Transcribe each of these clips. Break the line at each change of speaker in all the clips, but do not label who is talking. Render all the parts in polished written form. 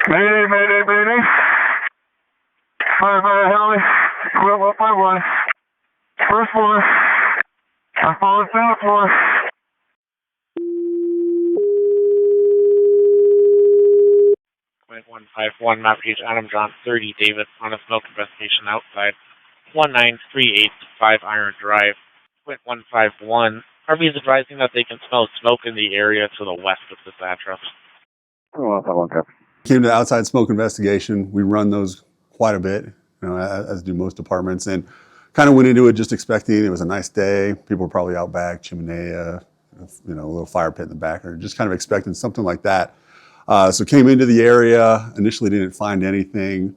Mayday, mayday, mayday. Firefighter Mayday. Quit 151. First floor. I'm falling through the floor.
Quint 151, map page Adam John 30, David, on a smoke investigation outside. 19385 Iron Drive. Quint 151. RV is advising that they can smell smoke in the area to the west of this address.
Came to outside smoke investigation. We run those quite a bit, as do most departments, and kind of went into it just expecting it was a nice day. People were probably out back, chimenea, a little fire pit in the back, or just kind of expecting something like that. So came into the area, initially didn't find anything.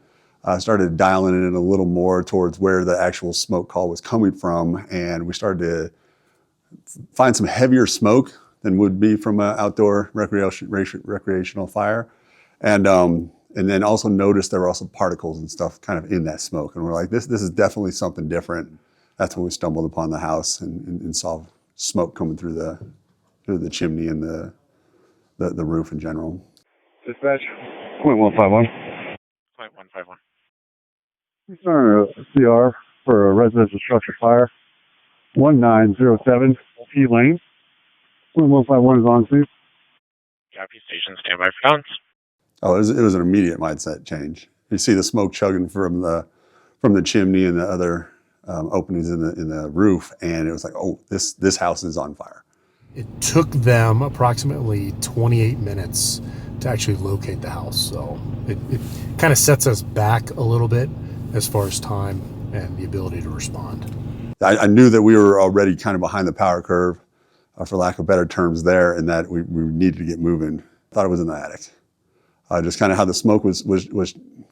Started dialing it in a little more towards where the actual smoke call was coming from, and we started to find some heavier smoke than would be from an outdoor recreational fire. And then also noticed there were also particles and stuff kind of in that smoke. And we're like, this is definitely something different. That's when we stumbled upon the house and saw smoke coming through the chimney and the roof in general.
Dispatch. Quint 151.
Quint 151.
We're starting a CR for a residential structure fire. 1907 T Lane. Quint 151 is on scene.
Copy, station, standby for counts.
Oh, it was an immediate mindset change. You see the smoke chugging from the chimney and the other openings in the roof, and it was like, oh, this house is on fire.
It took them approximately 28 minutes to actually locate the house, so it kind of sets us back a little bit as far as time and the ability to respond.
I knew that we were already kind of behind the power curve, for lack of better terms there, and that we needed to get moving. Thought it was in the attic. Just kind of how the smoke was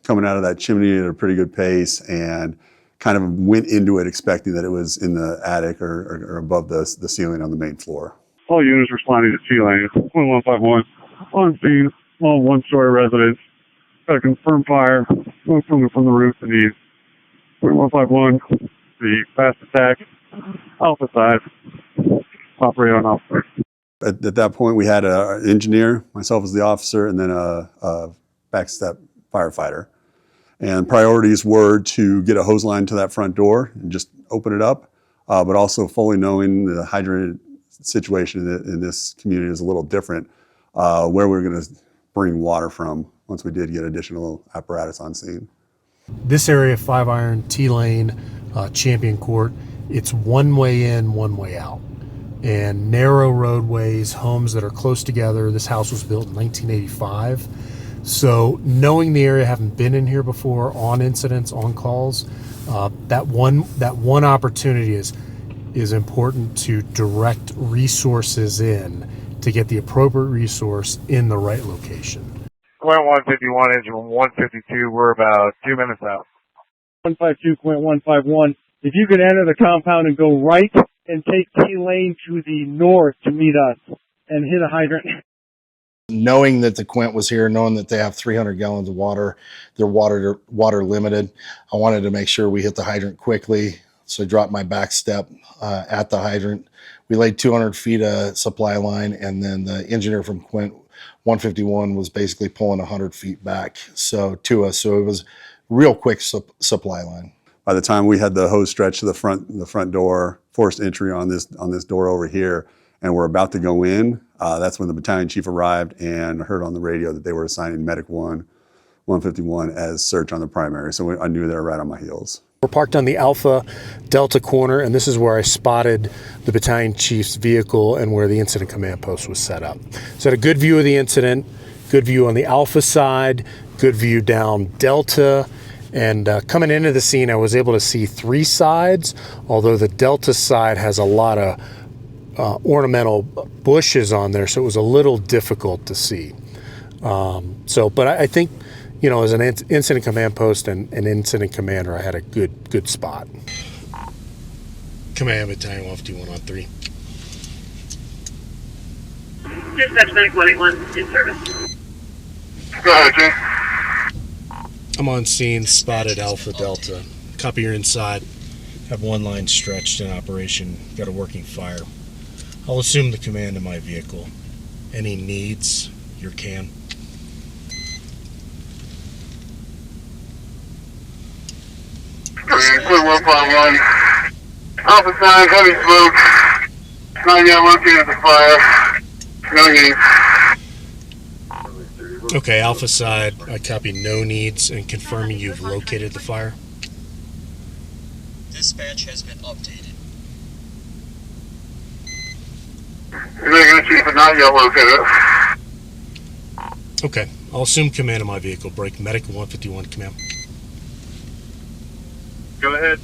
coming out of that chimney at a pretty good pace, and kind of went into it expecting that it was in the attic or above the ceiling on the main floor.
All units responding to T Lane. Quint 151 on scene. All one-story residence. Got a confirmed fire from the roof and east. Quint 151. The fast attack. Alpha side. Operate on officer.
At that point, we had an engineer, myself as the officer, and then a backstep firefighter. And priorities were to get a hose line to that front door and just open it up, but also fully knowing the hydrant situation in this community is a little different, where we're going to bring water from once we did get additional apparatus on scene.
This area, 5 Iron, T Lane, Champion Court, it's one way in, one way out. And narrow roadways, homes that are close together. This house was built in 1985. So knowing the area, having been in here before on incidents, on calls, that one opportunity is important to direct resources in to get the appropriate resource in the right location.
Quint 151, engine 152, we're about 2 minutes out.
152, Quint 151. If you could enter the compound and go right and take T Lane to the north to meet us and hit a hydrant.
Knowing that the Quint was here, knowing that they have 300 gallons of water, they're water limited, I wanted to make sure we hit the hydrant quickly. So I dropped my back step at the hydrant. We laid 200 feet of supply line, and then the engineer from Quint 151 was basically pulling 100 feet back to us. So it was real quick supply line.
By the time we had the hose stretched to the front door, forced entry on this door over here, and we're about to go in, that's when the battalion chief arrived and heard on the radio that they were assigning Medic 151 as search on the primary. So I knew they were right on my heels.
We're parked on the Alpha Delta corner, and this is where I spotted the battalion chief's vehicle and where the incident command post was set up. So I had a good view of the incident, good view on the Alpha side, good view down Delta. And coming into the scene, I was able to see 3 sides, although the Delta side has a lot of ornamental bushes on there, so it was a little difficult to see. But I think, as an incident command post and an incident commander, I had a good spot. Command Battalion 151 on 3.
Dispatch Medic 181 in service.
Go ahead, Jay.
I'm on scene, spotted Alpha Delta. Copy, you're inside. Have one line stretched in operation. Got a working fire. I'll assume the command of my vehicle. Any needs, your can.
151. Alpha sign, heavy smoke. Not yet located the fire. No needs.
Okay, Alpha side, I copy no needs and confirming you've located the fire.
Dispatch has been updated.
Negative, chief, but not yet located.
Okay, I'll assume command of my vehicle. Break medic 151, command.
Go ahead.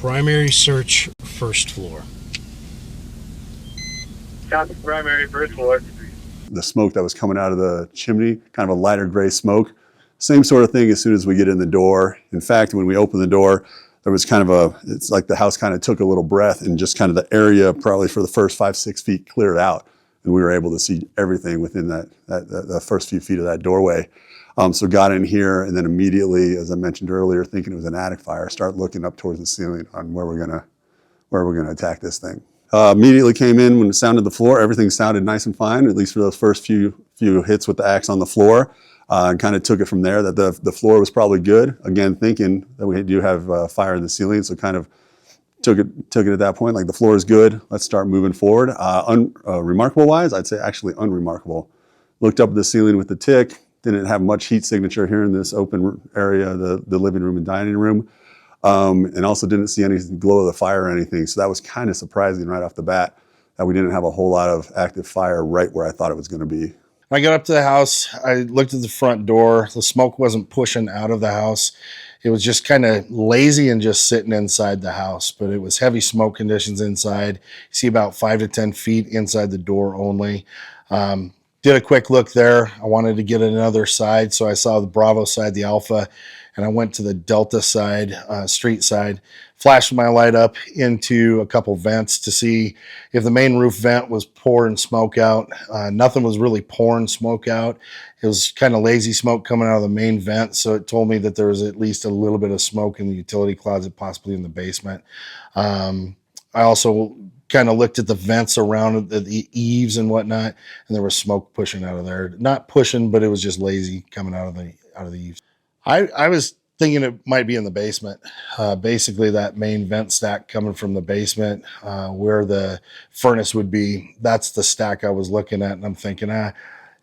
Primary search, first floor.
Got the primary first floor.
The smoke that was coming out of the chimney, kind of a lighter gray smoke. Same sort of thing as soon as we get in the door. In fact, when we opened the door, there was kind of it's like the house kind of took a little breath and just kind of the area probably for the first 5-6 feet cleared out. And we were able to see everything within the first few feet of that doorway. So got in here and then immediately, as I mentioned earlier, thinking it was an attic fire, start looking up towards the ceiling on where we're gonna attack this thing. Immediately came in when it sounded the floor. Everything sounded nice and fine, at least for those first few hits with the axe on the floor. And kind of took it from there that the floor was probably good. Again, thinking that we do have fire in the ceiling, so kind of took it at that point. Like the floor is good. Let's start moving forward. Remarkable wise, I'd say actually unremarkable. Looked up at the ceiling with the tick. Didn't have much heat signature here in this open area, the living room and dining room. And also didn't see any glow of the fire or anything. So that was kind of surprising right off the bat that we didn't have a whole lot of active fire right where I thought it was going to be.
When I got up to the house, I looked at the front door. The smoke wasn't pushing out of the house. It was just kind of lazy and just sitting inside the house, but it was heavy smoke conditions inside. You see about 5 to 10 feet inside the door only. Did a quick look there. I wanted to get another side, so I saw the Bravo side, the Alpha, and I went to the Delta side, street side, flashed my light up into a couple vents to see if the main roof vent was pouring smoke out. Nothing was really pouring smoke out. It was kind of lazy smoke coming out of the main vent, so it told me that there was at least a little bit of smoke in the utility closet, possibly in the basement. I also kind of looked at the vents around the eaves and whatnot, and there was smoke pushing out of there. Not pushing, but it was just lazy coming out of the eaves. I was thinking it might be in the basement. Basically, that main vent stack coming from the basement, where the furnace would be. That's the stack I was looking at, and I'm thinking,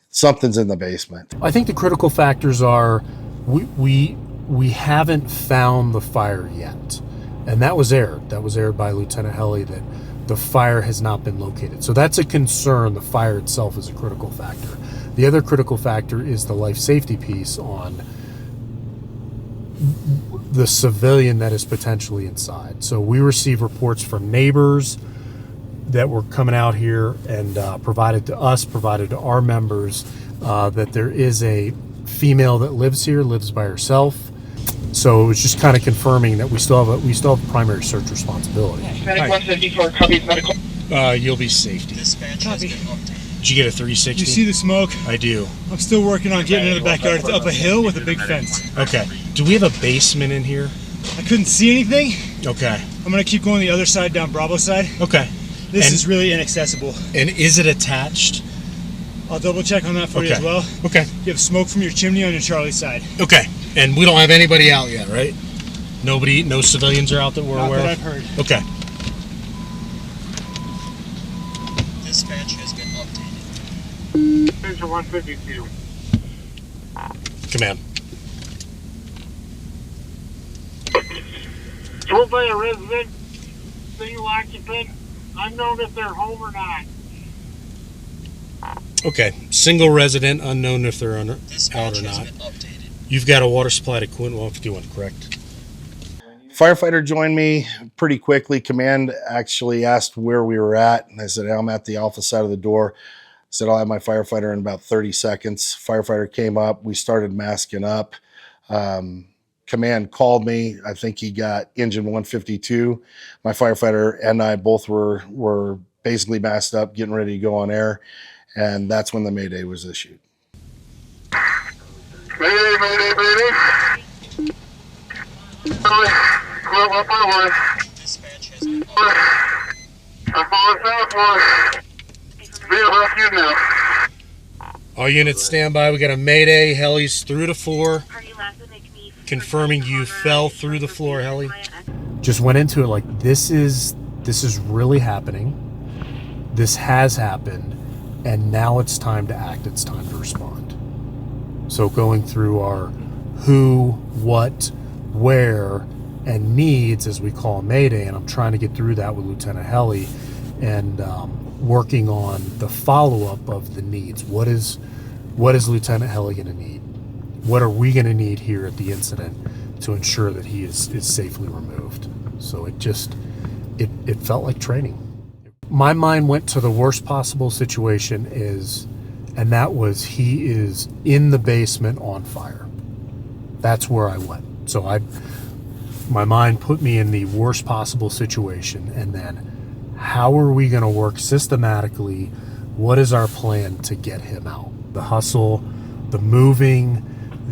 something's in the basement.
I think the critical factors are we haven't found the fire yet, and that was aired. That was aired by Lieutenant Helly that the fire has not been located. So that's a concern. The fire itself is a critical factor. The other critical factor is the life safety piece on the civilian that is potentially inside. So we receive reports from neighbors that were coming out here and provided to us, provided to our members, that there is a female that lives here, lives by herself. So it was just kind of confirming that we still have primary search responsibility.
Medic 154, copies medical.
You'll be safety.
Dispatch has been updated.
Did you get a 360?
You see the smoke?
I do.
I'm still working on getting into the backyard. It's up a hill with a big fence.
Okay. Do we have a basement in here?
I couldn't see anything.
Okay.
I'm gonna keep going the other side, down Bravo side.
Okay.
This is really inaccessible.
And is it attached?
I'll double check on that for you as well.
Okay.
You have smoke from your chimney on your Charlie side.
Okay. And we don't have anybody out yet, right? Nobody, no civilians are out that we're
Not
aware
that
of?
I've heard.
Okay.
Dispatch has been updated.
Attention 152.
Command.
Told by a resident, single occupant, unknown if they're home or not.
Okay. Single resident, unknown if they're out
Dispatch
or
has
not.
been updated.
You've got a water supply to Quint 151, correct?
Firefighter joined me pretty quickly. Command actually asked where we were at, and I said, I'm at the Alpha side of the door. I said, I'll have my firefighter in about 30 seconds. Firefighter came up. We started masking up. Command called me. I think he got engine 152. My firefighter and I both were basically masked up, getting ready to go on air, and that's when the Mayday was issued.
Mayday, mayday, mayday. Club up on one.
Dispatch has been updated.
I'm falling southwest. Be a rescue now.
All units stand by. We got a Mayday. Heli's through to 4.
Party last would make me
confirming you fell through the floor heli. Just went into it like this is really happening. This has happened, and now it's time to act. It's time to respond. So going through our who, what, where, and needs, as we call Mayday, and I'm trying to get through that with Lieutenant Helly, and working on the follow-up of the needs. What is Lieutenant Helly going to need? What are we going to need here at the incident to ensure that he is safely removed? So it felt like training. My mind went to the worst possible situation and that was he is in the basement on fire. That's where I went. So my mind put me in the worst possible situation, and then how are we going to work systematically? What is our plan to get him out? The hustle, the moving,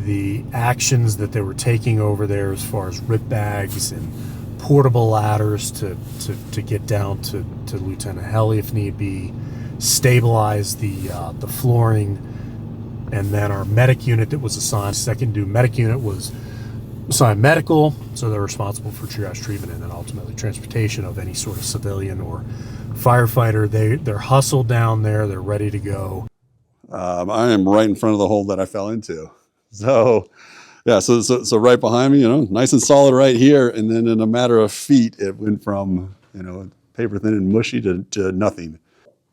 the actions that they were taking over there as far as rip bags and portable ladders to get down to Lieutenant Helly if need be, stabilize the flooring, and then our medic unit that was assigned, second due medic unit was assigned medical, so they're responsible for triage treatment and then ultimately transportation of any sort of civilian or firefighter. They're hustled down there, they're ready to go.
I am right in front of the hole that I fell into. So, yeah, so right behind me, nice and solid right here. And then in a matter of feet, it went from, paper thin and mushy to nothing.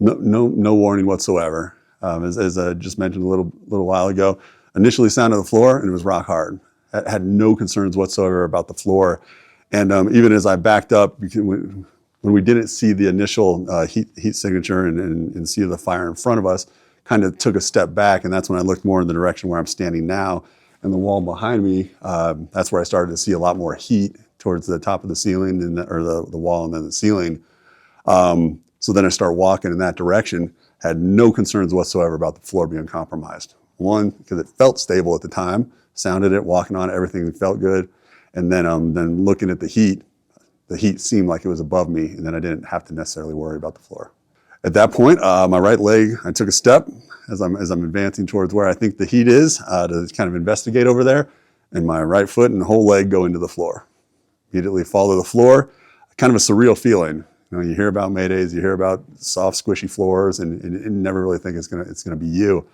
No warning whatsoever. As I just mentioned a little while ago, initially sounded the floor and it was rock hard. I had no concerns whatsoever about the floor. And even as I backed up, when we didn't see the initial heat signature and see the fire in front of us, kind of took a step back, and that's when I looked more in the direction where I'm standing now. And the wall behind me, that's where I started to see a lot more heat towards the top of the ceiling or the wall and then the ceiling. So then I start walking in that direction, had no concerns whatsoever about the floor being compromised. One, because it felt stable at the time, sounded it, walking on it, everything felt good. And then looking at the heat seemed like it was above me, and then I didn't have to necessarily worry about the floor. At that point, my right leg, I took a step as I'm advancing towards where I think the heat is to kind of investigate over there, and my right foot and whole leg go into the floor. Immediately fall to the floor, kind of a surreal feeling. You hear about Maydays, you hear about soft, squishy floors, and you never really think it's gonna be you.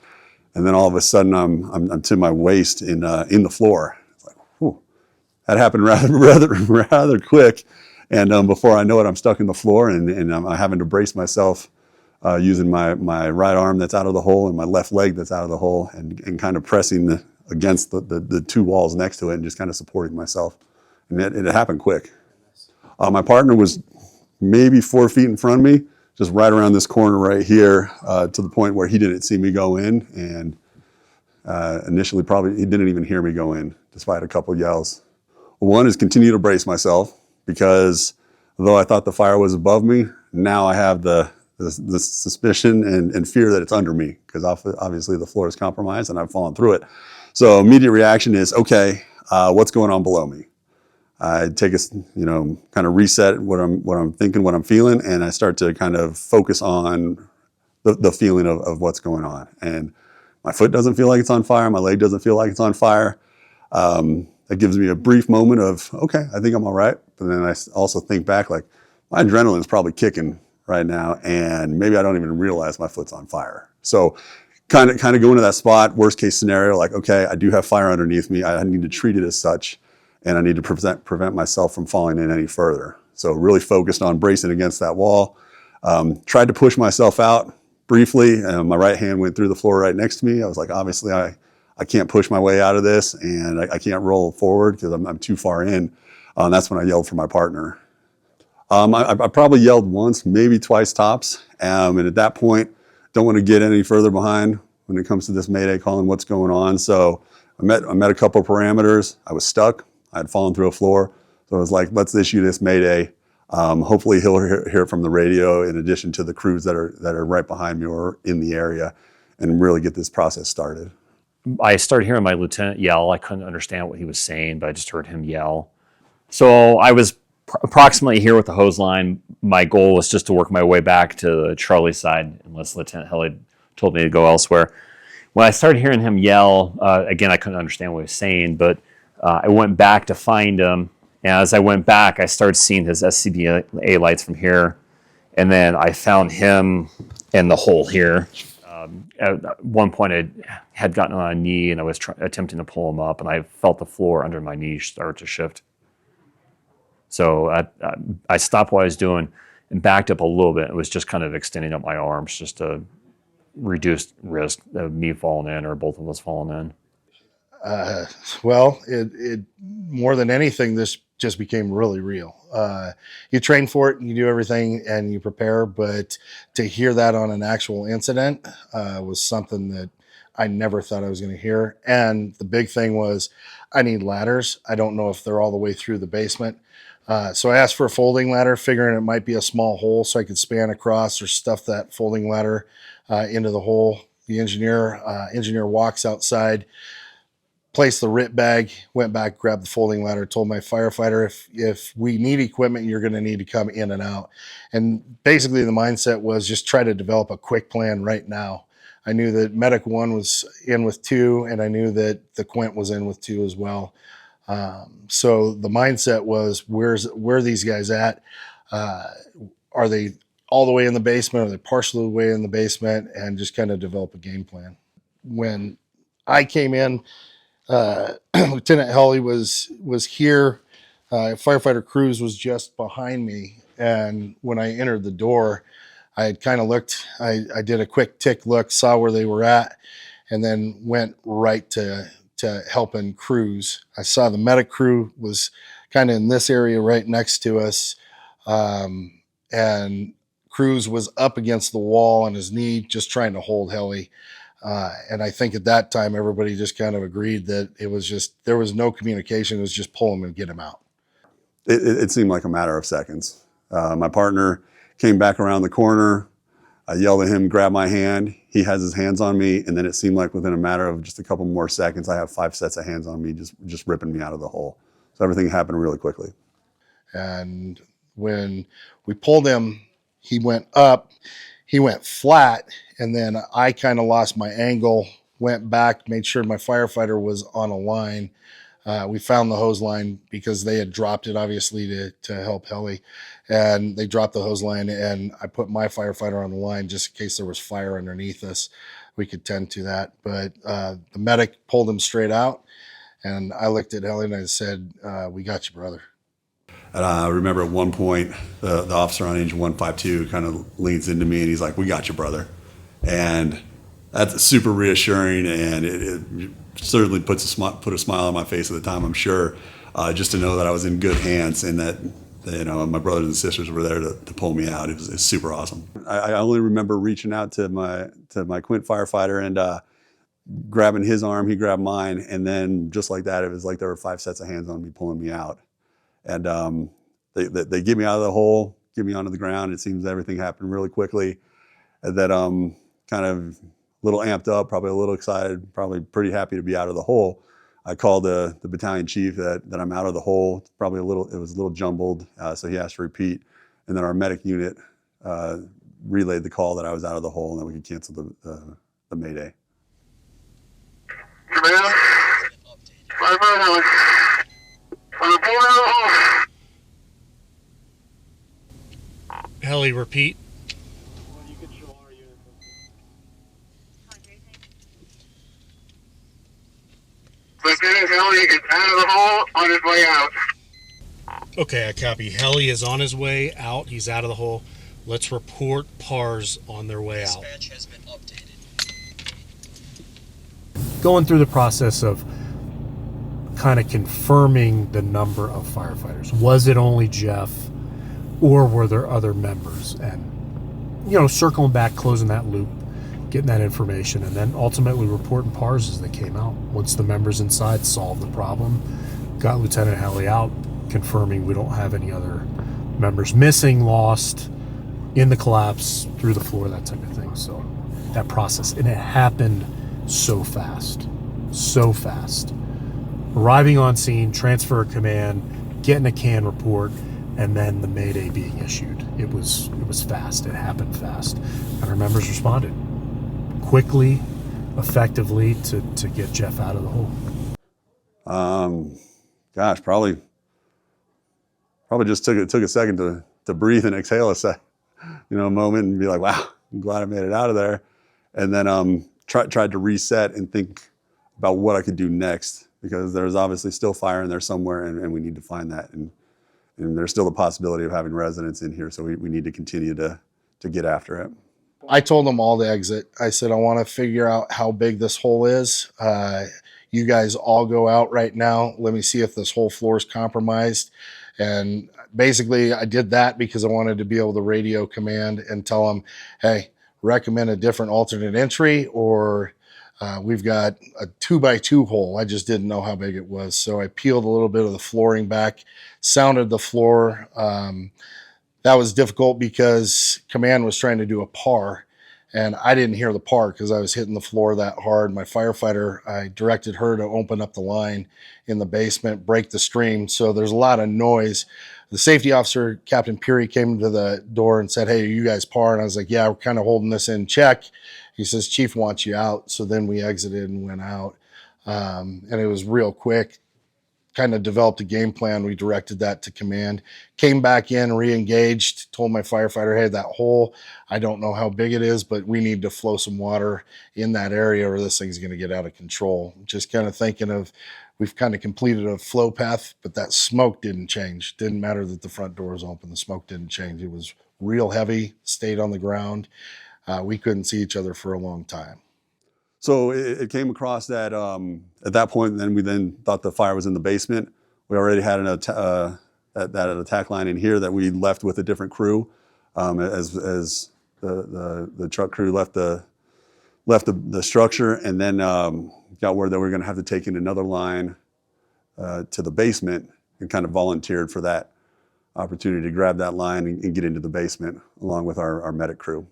And then all of a sudden, I'm to my waist in the floor. It's like, whew. That happened rather quick. And before I know it, I'm stuck in the floor, and I'm having to brace myself using my right arm that's out of the hole and my left leg that's out of the hole, and kind of pressing against the two walls next to it and just kind of supporting myself. And it happened quick. My partner was maybe 4 feet in front of me, just right around this corner right here, to the point where he didn't see me go in, and initially probably he didn't even hear me go in, despite a couple yells. One is continue to brace myself, because though I thought the fire was above me, now I have the suspicion and fear that it's under me, because obviously the floor is compromised and I've fallen through it. So immediate reaction is, okay, what's going on below me? I take a, kind of reset what I'm thinking, what I'm feeling, and I start to kind of focus on the feeling of what's going on. And my foot doesn't feel like it's on fire. My leg doesn't feel like it's on fire. That gives me a brief moment of, okay, I think I'm all right. But then I also think back, like, my adrenaline's probably kicking right now, and maybe I don't even realize my foot's on fire. So kind of go into that spot, worst case scenario, like, okay, I do have fire underneath me. I need to treat it as such, and I need to prevent myself from falling in any further. So really focused on bracing against that wall. Tried to push myself out briefly, and my right hand went through the floor right next to me. I was like, obviously, I can't push my way out of this, and I can't roll forward because I'm too far in. That's when I yelled for my partner. I probably yelled once, maybe twice tops. And at that point, don't want to get any further behind when it comes to this Mayday calling, what's going on. So I met a couple of parameters. I was stuck. I had fallen through a floor. So I was like, let's issue this Mayday. Hopefully he'll hear it from the radio, in addition to the crews that are right behind me or in the area, and really get this process started.
I started hearing my lieutenant yell. I couldn't understand what he was saying, but I just heard him yell. So I was approximately here with the hose line. My goal was just to work my way back to the Charlie side, unless Lieutenant Hill had told me to go elsewhere. When I started hearing him yell, again, I couldn't understand what he was saying, but I went back to find him, and as I went back, I started seeing his SCBA lights from here, and then I found him in the hole here. At one point, I had gotten on a knee, and I was attempting to pull him up, and I felt the floor under my knee start to shift. So I stopped what I was doing and backed up a little bit. It was just kind of extending up my arms just to reduce risk of me falling in or both of us falling in.
Well, it more than anything, this just became really real. You train for it, and you do everything, and you prepare, but to hear that on an actual incident was something that I never thought I was going to hear. And the big thing was, I need ladders. I don't know if they're all the way through the basement. So I asked for a folding ladder, figuring it might be a small hole so I could span across or stuff that folding ladder into the hole. The engineer walks outside, placed the RIT bag, went back, grabbed the folding ladder, told my firefighter, if we need equipment, you're going to need to come in and out. And basically the mindset was just try to develop a quick plan right now. I knew that Medic 1 was in with 2, and I knew that the Quint was in with 2 as well. So the mindset was, where are these guys at? Are they all the way in the basement? Are they partially the way in the basement? And just kind of develop a game plan. When I came in, Lieutenant Helly was here. Firefighter Cruz was just behind me. And when I entered the door, I had kind of looked, I did a quick tick look, saw where they were at, and then went right to helping Cruz. I saw the medic crew was kind of in this area right next to us. And Cruz was up against the wall on his knee, just trying to hold Helly. And I think at that time, everybody just kind of agreed that it was just, there was no communication. It was just pull him and get him out.
It seemed like a matter of seconds. My partner came back around the corner. I yelled at him, grab my hand. He has his hands on me. And then it seemed like within a matter of just a couple more seconds, I have 5 sets of hands on me, just ripping me out of the hole. So everything happened really quickly.
And when we pulled him, he went up, he went flat. And then I kind of lost my angle, went back, made sure my firefighter was on a line. We found the hose line because they had dropped it, obviously, to help Helly. And they dropped the hose line, and I put my firefighter on the line just in case there was fire underneath us. We could tend to that. But the medic pulled him straight out, and I looked at Helly and I said, we got you, brother.
And I remember at one point, the officer on engine 152 kind of leans into me and he's like, we got you, brother. And that's super reassuring, and it certainly put a smile on my face at the time, I'm sure, just to know that I was in good hands and that my brothers and sisters were there to pull me out. It was super awesome. I only remember reaching out to my Quint firefighter and grabbing his arm, he grabbed mine, and then just like that, it was like there were 5 sets of hands on me pulling me out. And they get me out of the hole, get me onto the ground. It seems everything happened really quickly. And that kind of a little amped up, probably a little excited, probably pretty happy to be out of the hole. I called the battalion chief that I'm out of the hole. It was a little jumbled, so he asked to repeat. And then our medic unit relayed the call that I was out of the hole and that we could cancel the Mayday.
Command, Firefighter Mayday. I'm pulling out of the hole.
Helly, repeat.
Lieutenant Helly is out of the hole on his way out.
Okay, I copy. Helly is on his way out. He's out of the hole. Let's report PARs on their way out.
Dispatch has been updated.
Going through the process of kind of confirming the number of firefighters. Was it only Jeff, or were there other members? And, circling back, closing that loop, getting that information, and then ultimately reporting PARs as they came out. Once the members inside solved the problem, got Lieutenant Helly out, confirming we don't have any other members missing, lost, in the collapse, through the floor, that type of thing. So that process, and it happened so fast. Arriving on scene, transfer of command, getting a CAN report, and then the Mayday being issued. It was fast. It happened fast. And our members responded quickly, effectively to get Jeff out of the hole.
Gosh, probably just took a second to breathe and exhale a moment and be like, wow, I'm glad I made it out of there. And then tried to reset and think about what I could do next, because there's obviously still fire in there somewhere, and we need to find that. And there's still the possibility of having residents in here, so we need to continue to get after it.
I told them all to exit. I said, I want to figure out how big this hole is. You guys all go out right now. Let me see if this whole floor is compromised. And basically I did that because I wanted to be able to radio command and tell them, hey, recommend a different alternate entry, or we've got a 2x2 hole. I just didn't know how big it was. So I peeled a little bit of the flooring back, sounded the floor. That was difficult because command was trying to do a par, and I didn't hear the par because I was hitting the floor that hard. My firefighter, I directed her to open up the line in the basement, break the stream. So there's a lot of noise. The safety officer, Captain Peary, came to the door and said, hey, are you guys par? And I was like, yeah, we're kind of holding this in check. He says, Chief wants you out. So then we exited and went out. And it was real quick. Kind of developed a game plan. We directed that to command, came back in, re-engaged, told my firefighter, hey, that hole, I don't know how big it is, but we need to flow some water in that area or this thing's going to get out of control. Just kind of thinking of, we've kind of completed a flow path, but that smoke didn't change. Didn't matter that the front door was open. The smoke didn't change. It was real heavy, stayed on the ground. We couldn't see each other for a long time.
So it came across that at that point, then we thought the fire was in the basement. We already had that attack line in here that we left with a different crew, as the truck crew left the structure, and then got word that we were going to have to take in another line to the basement, and kind of volunteered for that opportunity to grab that line and get into the basement along with our medic crew.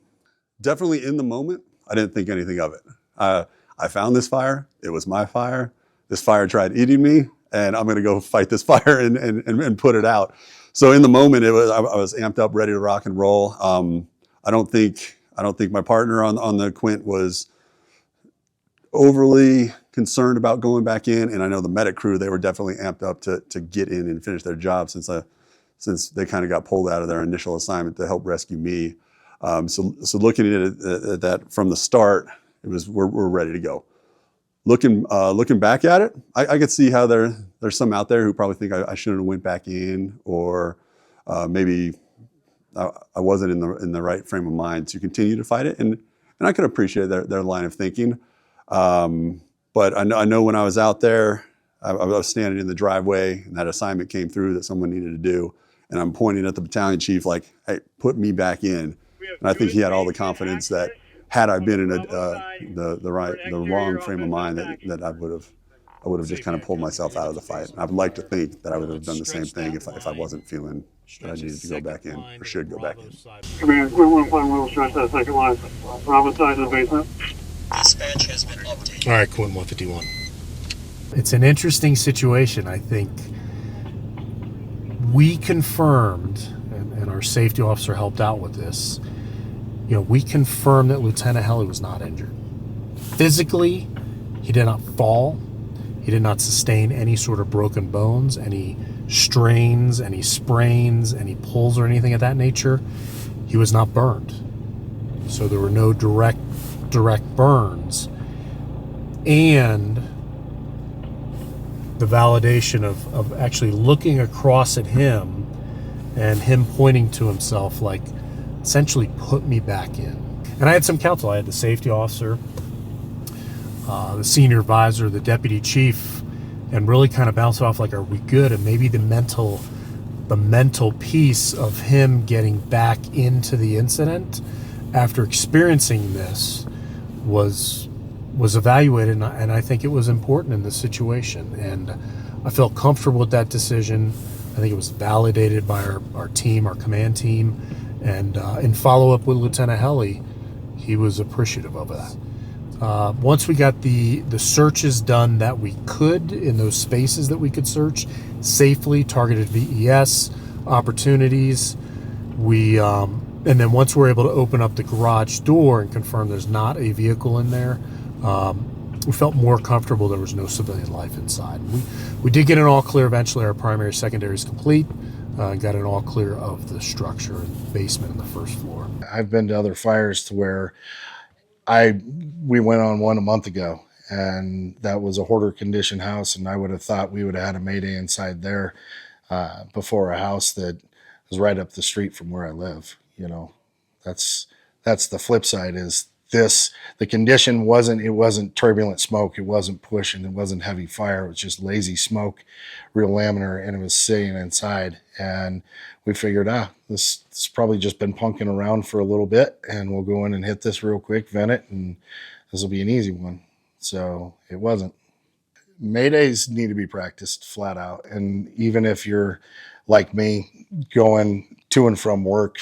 Definitely in the moment, I didn't think anything of it. I found this fire. It was my fire. This fire tried eating me, and I'm going to go fight this fire and put it out. So in the moment, I was amped up, ready to rock and roll. I don't think my partner on the Quint was overly concerned about going back in, and I know the medic crew, they were definitely amped up to get in and finish their job since they kind of got pulled out of their initial assignment to help rescue me. So looking at that from the start, we're ready to go. Looking back at it, I could see how there's some out there who probably think I shouldn't have went back in, or maybe I wasn't in the right frame of mind to continue to fight it, and I could appreciate their line of thinking. But I know when I was out there, I was standing in the driveway, and that assignment came through that someone needed to do, and I'm pointing at the battalion chief like, "Hey, put me back in." And I think he had all the confidence that, had I been in the wrong frame of mind, that I would have just kind of pulled myself out of the fight. And I'd like to think that I would have done the same thing if I wasn't feeling that I needed to go back in, or should go back in.
Command, Quint 151 will stretch that second line. Bravo side of the basement.
Dispatch has been updated.
All right, Quint 151.
It's an interesting situation. I think we confirmed, and our safety officer helped out with this, we confirmed that Lieutenant Helly was not injured. Physically, he did not fall. He did not sustain any sort of broken bones, any strains, any sprains, any pulls, or anything of that nature. He was not burned. So there were no direct burns. And the validation of actually looking across at him and him pointing to himself, like, essentially put me back in. And I had some counsel. I had the safety officer, the senior advisor, the deputy chief, and really kind of bounce off like, are we good? And maybe the mental piece of him getting back into the incident after experiencing this was evaluated, and I think it was important in this situation. And I felt comfortable with that decision. I think it was validated by our team, our command team. And in follow-up with Lieutenant Helly, he was appreciative of that. Once we got the searches done that we could in those spaces that we could search safely, targeted VES opportunities, and then once we're able to open up the garage door and confirm there's not a vehicle in there, we felt more comfortable there was no civilian life inside. We did get an all clear eventually. Our primary, secondary is complete. Got an all clear of the structure, basement, and the first floor.
I've been to other fires to where we went on one a month ago, and that was a hoarder condition house, and I would have thought we would have had a Mayday inside there before a house that was right up the street from where I live. You know, that's the flip side is this. The condition wasn't turbulent smoke, it wasn't pushing, it wasn't heavy fire, it was just lazy smoke, real laminar, and it was sitting inside. And we figured, this has probably just been punking around for a little bit, and we'll go in and hit this real quick, vent it, and this will be an easy one. So it wasn't. Maydays need to be practiced flat out. And even if you're like me, going to and from work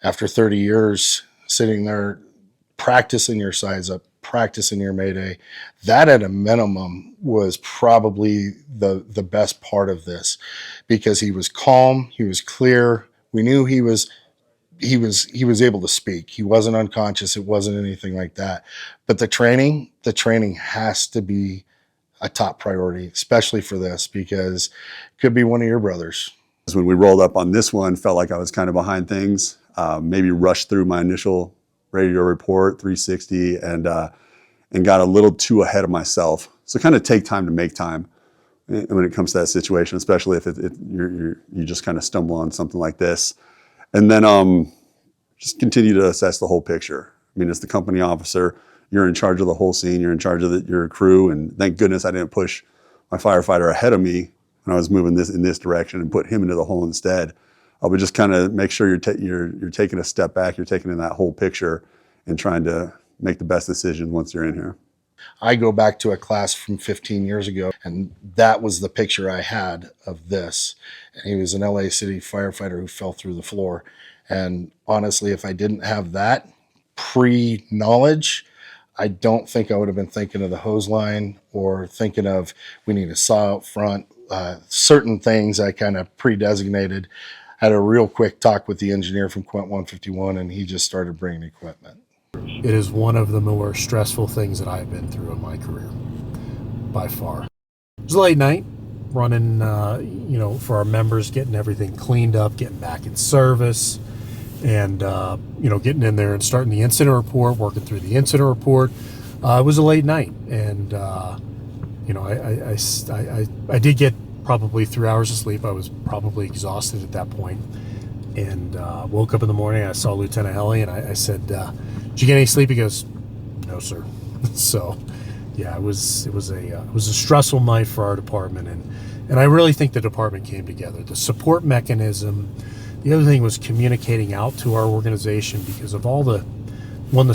after 30 years, sitting there practicing your size up, practicing your Mayday, that at a minimum was probably the best part of this, because he was calm, he was clear. We knew he was able to speak. He wasn't unconscious. It wasn't anything like that. But the training has to be a top priority, especially for this, because it could be one of your brothers.
When we rolled up on this one, felt like I was kind of behind things. Maybe rushed through my initial radio report 360 and got a little too ahead of myself. So kind of take time to make time when it comes to that situation, especially if you just kind of stumble on something like this. And then just continue to assess the whole picture. I mean, as the company officer, you're in charge of the whole scene, you're in charge of your crew, and thank goodness I didn't push my firefighter ahead of me when I was moving in this direction and put him into the hole instead. I would just kind of make sure you're taking a step back, you're taking in that whole picture and trying to make the best decision once you're in here.
I go back to a class from 15 years ago, and that was the picture I had of this. And he was an LA City firefighter who fell through the floor. And honestly, if I didn't have that pre-knowledge, I don't think I would have been thinking of the hose line or thinking of we need a saw out front. Certain things I kind of pre-designated. Had a real quick talk with the engineer from Quint 151, and he just started bringing equipment.
It is one of the more stressful things that I've been through in my career, by far. It was a late night, running, for our members, getting everything cleaned up, getting back in service, and, getting in there and starting the incident report, working through the incident report. It was a late night, and, I did get probably 3 hours of sleep. I was probably exhausted at that point, and woke up in the morning. I saw Lieutenant Helly, and I said, "Did you get any sleep?" He goes, "No, sir." So, yeah, it was a stressful night for our department, and I really think the department came together. The support mechanism. The other thing was communicating out to our organization, because of all the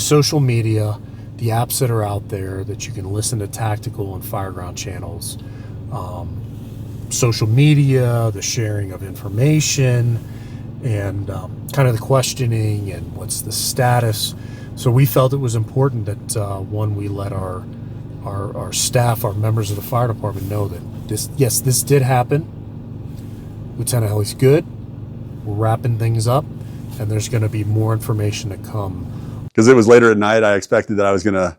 social media, the apps that are out there that you can listen to tactical and fireground channels. Social media, the sharing of information, and kind of the questioning and what's the status. So we felt it was important that we let our staff, our members of the fire department, know that this did happen. Lieutenant Helly's good. We're wrapping things up, and there's going to be more information to come.
Because it was later at night, I expected that I was going to.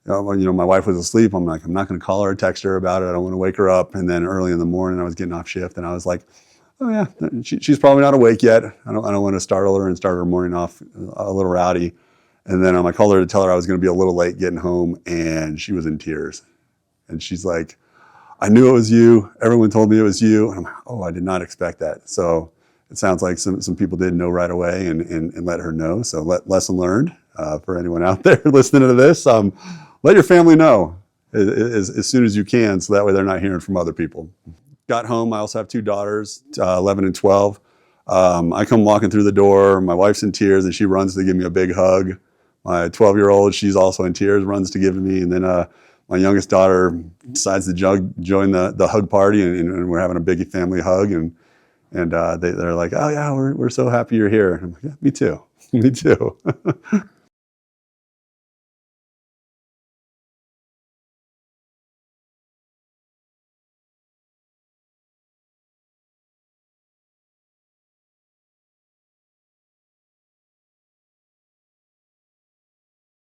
My wife was asleep. I'm like, I'm not going to call her or text her about it. I don't want to wake her up. And then early in the morning, I was getting off shift, and I was like, oh yeah, she's probably not awake yet. I don't want to startle her and start her morning off a little rowdy. And then I called her to tell her I was going to be a little late getting home, and she was in tears. And she's like, I knew it was you. Everyone told me it was you. And I'm like, oh, I did not expect that. So it sounds like some people did know right away and let her know. So lesson learned for anyone out there listening to this. Let your family know as soon as you can, so that way they're not hearing from other people. Got home. I also have two daughters, 11 and 12. I come walking through the door. My wife's in tears, and she runs to give me a big hug. My 12-year-old, she's also in tears, runs to give me. And then my youngest daughter decides to join the hug party, and we're having a big family hug. And they're like, oh, yeah, we're so happy you're here. I'm like, yeah, me too. Me too.